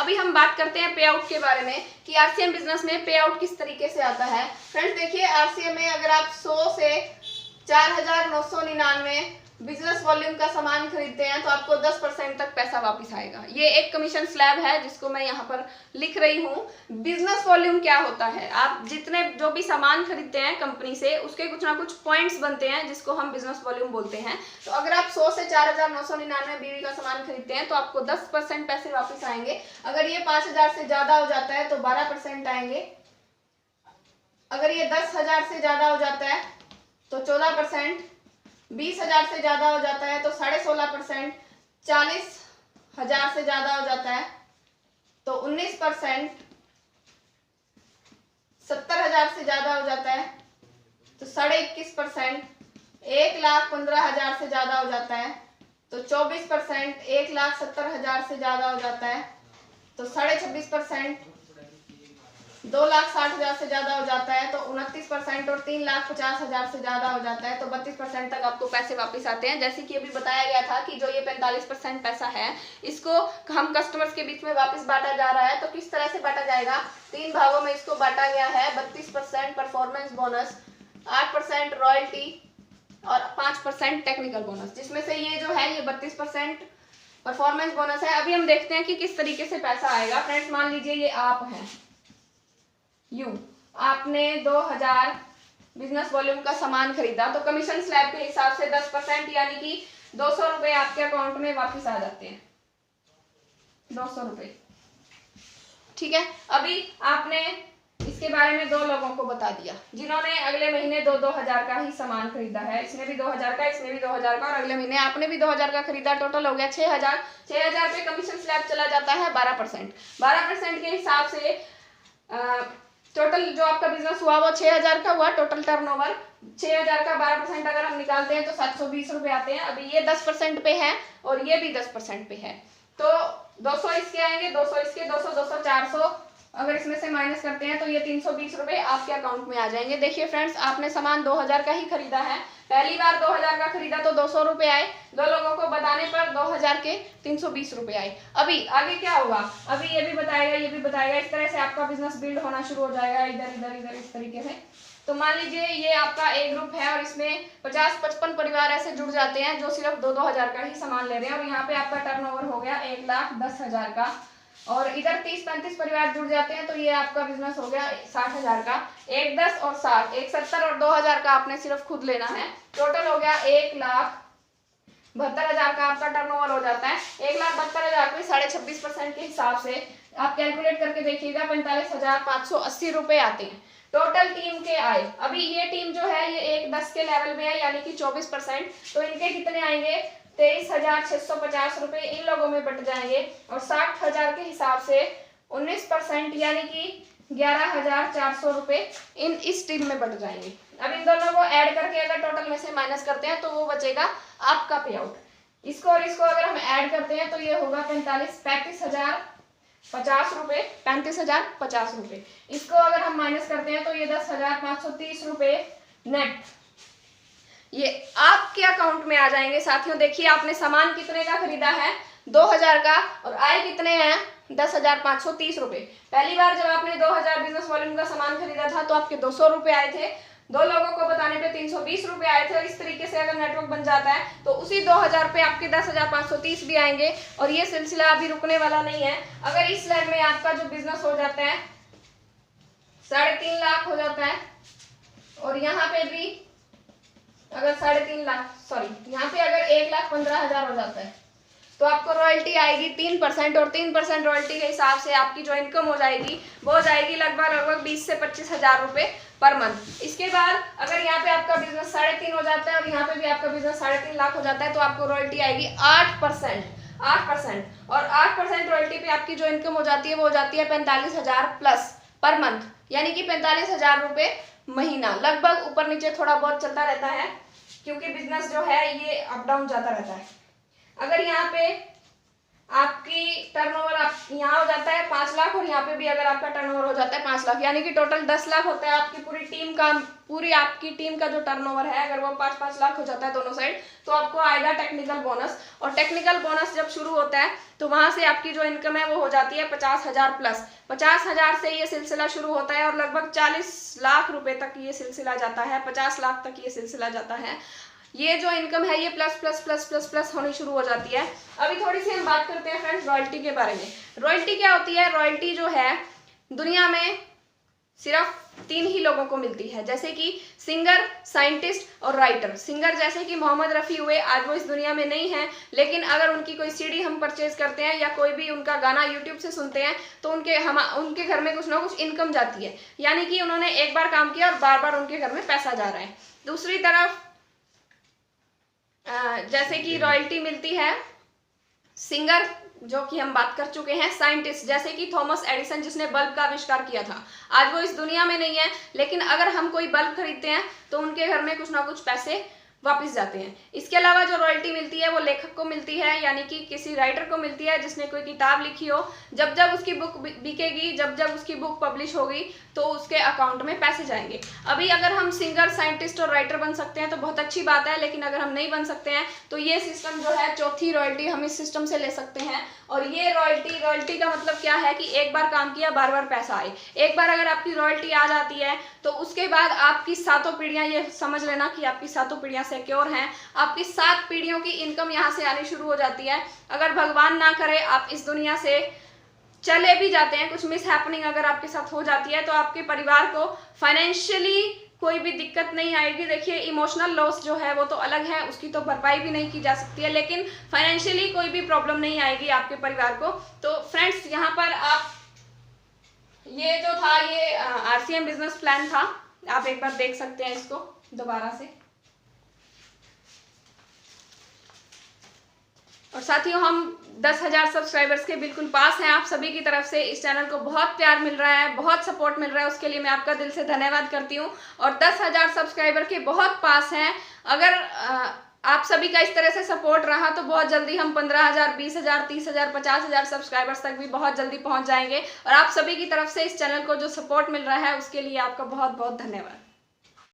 अभी हम बात करते हैं पे आउट के बारे में कि आरसीएम बिजनेस में पे आउट किस तरीके से आता है। फ्रेंड्स देखिए, आरसीएम में अगर आप 100 से 4,999 बिजनेस वॉल्यूम का सामान खरीदते हैं तो आपको 10% तक पैसा वापस आएगा। ये एक कमीशन स्लैब है जिसको मैं यहाँ पर लिख रही हूँ। बिजनेस वॉल्यूम क्या होता है, आप जितने जो भी सामान खरीदते हैं कंपनी से उसके कुछ ना कुछ पॉइंट्स बनते हैं जिसको हम बिजनेस वॉल्यूम बोलते हैं। तो अगर आप 100 से 4,999 बीवी का सामान खरीदते हैं तो आपको 10% पैसे वापस आएंगे। अगर ये 5,000 से ज्यादा हो जाता है तो 12% आएंगे। अगर ये 10,000 से ज्यादा हो जाता है तो 14%, 20,000 से ज्यादा हो जाता है तो 16.5%, 40,000 से ज्यादा हो जाता है तो 19%, 70,000 से ज्यादा हो जाता है तो 21.5%, 1,15,000 से ज्यादा हो जाता है तो 24%, 1,70,000 से ज्यादा हो जाता है तो 26.5%, 2,60,000 से ज्यादा हो जाता है तो 29% और 3,50,000 से ज्यादा हो जाता है तो 32% तक आपको पैसे वापस आते हैं। जैसे कि अभी बताया गया था कि जो ये 45% पैसा है इसको हम कस्टमर्स के बीच में वापस बांटा जा रहा है। तो किस तरह से बांटा जाएगा, 3 भागों में इसको बांटा गया है। 32% परफॉर्मेंस बोनस, 8% रॉयल्टी और 5% टेक्निकल बोनस, जिसमें से ये जो है ये 32% परफॉर्मेंस बोनस है। अभी हम देखते हैं कि किस तरीके से पैसा आएगा। फ्रेंड्स मान लीजिए ये आप हैं, आपने 2,000 बिजनेस वॉल्यूम का सामान खरीदा तो कमीशन स्लैब के हिसाब से 10% यानी कि 200 रुपए आपके अकाउंट में वापस आ जाते हैं, 200 रुपए। ठीक है, अभी आपने इसके बारे में 2 लोगों को बता दिया जिन्होंने अगले महीने 2,000 का ही सामान खरीदा है। इसने भी 2,000 का, इसने भी 2,000 का और अगले महीने आपने भी 2,000 का खरीदा। टोटल हो गया 6,000। 6,000 पे कमीशन स्लैब चला जाता है 12%। 12% के हिसाब से टोटल जो आपका बिजनेस हुआ वो 6,000 का हुआ। टोटल टर्नओवर 6,000 का 12% अगर हम निकालते हैं तो 720 रुपए आते हैं। अभी ये 10% पे है और ये भी 10% पे है तो 200 इसके आएंगे, 200 इसके, 200, 200, 400। अगर इसमें से माइनस करते हैं तो ये 320 रुपए आपके अकाउंट में आ जाएंगे। देखिए फ्रेंड्स, आपने सामान 2,000 का ही खरीदा है, पहली बार 2,000 का खरीदा तो 200 रुपए आए, 2 लोगों को बताने पर 2,000 के 320 रुपए आए। अभी आगे क्या होगा, अभी ये भी बताएगा, ये भी बताएगा, इस तरह से आपका बिजनेस बिल्ड होना शुरू हो जाएगा, इधर इधर इधर इस तरीके से। तो मान लीजिए ये आपका एक ग्रुप है और इसमें 50-55 परिवार ऐसे जुड़ जाते हैं जो सिर्फ 2,000 का ही सामान ले रहे हैं और यहाँ पे आपका टर्नओवर हो गया 1,10,000 का। और इधर 30-35 परिवार जुड़ जाते हैं तो ये आपका बिजनेस हो गया 60,000 का। 1, 10 और 60, 170 और 2,000 का आपने सिर्फ खुद लेना है। टोटल हो गया 1,72,000 का आपका टर्नओवर हो जाता है। 1,72,000 को 26.5% के हिसाब से आप कैलकुलेट करके देखिएगा 45,580 रुपए आते हैं टोटल टीम के आए। अभी ये टीम जो है ये 1-10 के लेवल में है यानी कि 24%, तो इनके कितने आएंगे, 23,650 रुपए इन लोगों में बट जाएंगे और 60,000 के हिसाब से 19% यानी कि 11,400 रुपए इस टीम में बट जाएंगे। अब इन दोनों को ऐड करके अगर टोटल में से माइनस करते हैं तो वो बचेगा आपका पे आउट। इसको और इसको अगर हम ऐड करते हैं तो ये होगा 35,050 रुपए, 35,050 रुपए। इसको अगर हम माइनस करते हैं तो ये 10,530 रुपए नेट ये आपके अकाउंट में आ जाएंगे। साथियों देखिए, आपने सामान कितने का खरीदा है, 2,000 का, और आए कितने हैं, 10,530 रुपए। पहली बार जब आपने 2,000 बिजनेस वॉल्यूम का सामान खरीदा था तो आपके 200 रुपए आए थे, 2 लोगों को बताने पे 320 रुपए आए थे। और इस तरीके से अगर नेटवर्क बन जाता है तो उसी 2,000 पे आपके 10,530 भी आएंगे और ये सिलसिला अभी रुकने वाला नहीं है। अगर इस स्लैब में आपका जो बिजनेस हो जाता है 3.5 लाख हो जाता है और यहाँ पे भी अगर 3.5 लाख, सॉरी यहाँ पे अगर 1,15,000 हो जाता है तो आपको रॉयल्टी आएगी 3% और 3% रॉयल्टी के हिसाब से आपकी जो इनकम हो जाएगी वो हो जाएगी लगभग 20 से 25,000 रुपए पर मंथ। इसके बाद अगर यहाँ पे आपका बिजनेस 3.5 हो जाता है और यहाँ पे भी आपका बिजनेस 3.5 लाख हो जाता है तो आपको रॉयल्टी आएगी 8%। और 8% रॉयल्टी पे आपकी जो इनकम हो जाती है वो हो जाती है 45,000 प्लस पर मंथ, यानी कि 45,000 रुपए महीना। लगभग ऊपर नीचे थोड़ा बहुत चलता रहता है क्योंकि बिजनेस जो है ये अप डाउन जाता रहता है। अगर यहाँ पे आपकी टर्नओवर आप यहाँ हो जाता जाता है 5 लाख, और यहाँ पे भी अगर आपका टर्नओवर हो जाता है 5 लाख, यानी कि टोटल 10 लाख होता है आपकी पूरी आपकी टीम का जो टर्नओवर है, अगर वो 5-5 लाख हो जाता है दोनों साइड, तो आपको आएगा टेक्निकल बोनस। और टेक्निकल बोनस जब शुरू होता है तो वहां से आपकी जो इनकम है वो हो जाती है 50,000 प्लस। 50,000 से ये सिलसिला शुरू होता है और लगभग 40 लाख रुपए तक ये सिलसिला जाता है, 50 लाख तक ये सिलसिला जाता है। ये जो इनकम है ये plus plus plus plus plus होनी शुरू हो जाती है। अभी थोड़ी सी हम बात करते हैं फ्रेंड्स रॉयल्टी के बारे में। रॉयल्टी क्या होती है? रॉयल्टी जो है दुनिया में सिर्फ 3 ही लोगों को मिलती है, जैसे कि सिंगर, साइंटिस्ट और राइटर। सिंगर जैसे कि मोहम्मद रफ़ी हुए, आज वो इस दुनिया में नहीं है, लेकिन अगर उनकी कोई सीडी हम परचेज करते हैं या कोई भी उनका गाना यूट्यूब से सुनते हैं तो उनके घर में कुछ ना कुछ इनकम जाती है, यानी कि उन्होंने एक बार काम किया और बार बार उनके घर में पैसा जा रहा है। दूसरी तरफ जैसे कि रॉयल्टी मिलती है सिंगर, जो कि हम बात कर चुके हैं। साइंटिस्ट जैसे कि थॉमस एडिसन जिसने बल्ब का आविष्कार किया था, आज वो इस दुनिया में नहीं है, लेकिन अगर हम कोई बल्ब खरीदते हैं तो उनके घर में कुछ ना कुछ पैसे वापस जाते हैं। इसके अलावा जो रॉयल्टी मिलती है वो लेखक को मिलती है, यानी कि किसी राइटर को मिलती है जिसने कोई किताब लिखी हो। जब जब उसकी बुक बिकेगी, जब जब उसकी बुक पब्लिश होगी तो उसके अकाउंट में पैसे जाएंगे। अभी अगर हम सिंगर, साइंटिस्ट और राइटर बन सकते हैं तो बहुत अच्छी बात है, लेकिन अगर हम नहीं बन सकते हैं तो ये सिस्टम जो है, चौथी रॉयल्टी हम इस सिस्टम से ले सकते हैं। और ये रॉयल्टी का मतलब क्या है कि एक बार काम किया, बार बार पैसा आए। एक बार अगर आपकी रॉयल्टी आ जाती है तो उसके बाद आपकी 7 पीढ़ियां, ये समझ लेना कि आपकी 7 पीढ़ियां सिक्योर हैं। आपकी 7 पीढ़ियों की इनकम यहाँ से आनी शुरू हो जाती है। अगर भगवान ना करे आप इस दुनिया से चले भी जाते हैं, कुछ मिस हैपनिंग अगर आपके साथ हो जाती है, तो आपके परिवार को फाइनेंशियली कोई भी दिक्कत नहीं आएगी। देखिए इमोशनल लॉस जो है वो तो अलग है, उसकी तो भरपाई भी नहीं की जा सकती है, लेकिन फाइनेंशियली कोई भी प्रॉब्लम नहीं आएगी आपके परिवार को। तो फ्रेंड्स यहाँ पर आप ये जो था ये RCM बिजनेस प्लान था, आप एक बार देख सकते हैं इसको दोबारा से। और साथियों हम 10,000 सब्सक्राइबर्स के बिल्कुल पास हैं। आप सभी की तरफ से इस चैनल को बहुत प्यार मिल रहा है, बहुत सपोर्ट मिल रहा है, उसके लिए मैं आपका दिल से धन्यवाद करती हूँ। और 10,000 सब्सक्राइबर के बहुत पास हैं। अगर आप सभी का इस तरह से सपोर्ट रहा तो बहुत जल्दी हम 15,000, 20,000, 30,000, 50,000 सब्सक्राइबर्स तक भी बहुत जल्दी पहुँच जाएंगे। और आप सभी की तरफ से इस चैनल को जो सपोर्ट मिल रहा है उसके लिए आपका बहुत बहुत धन्यवाद।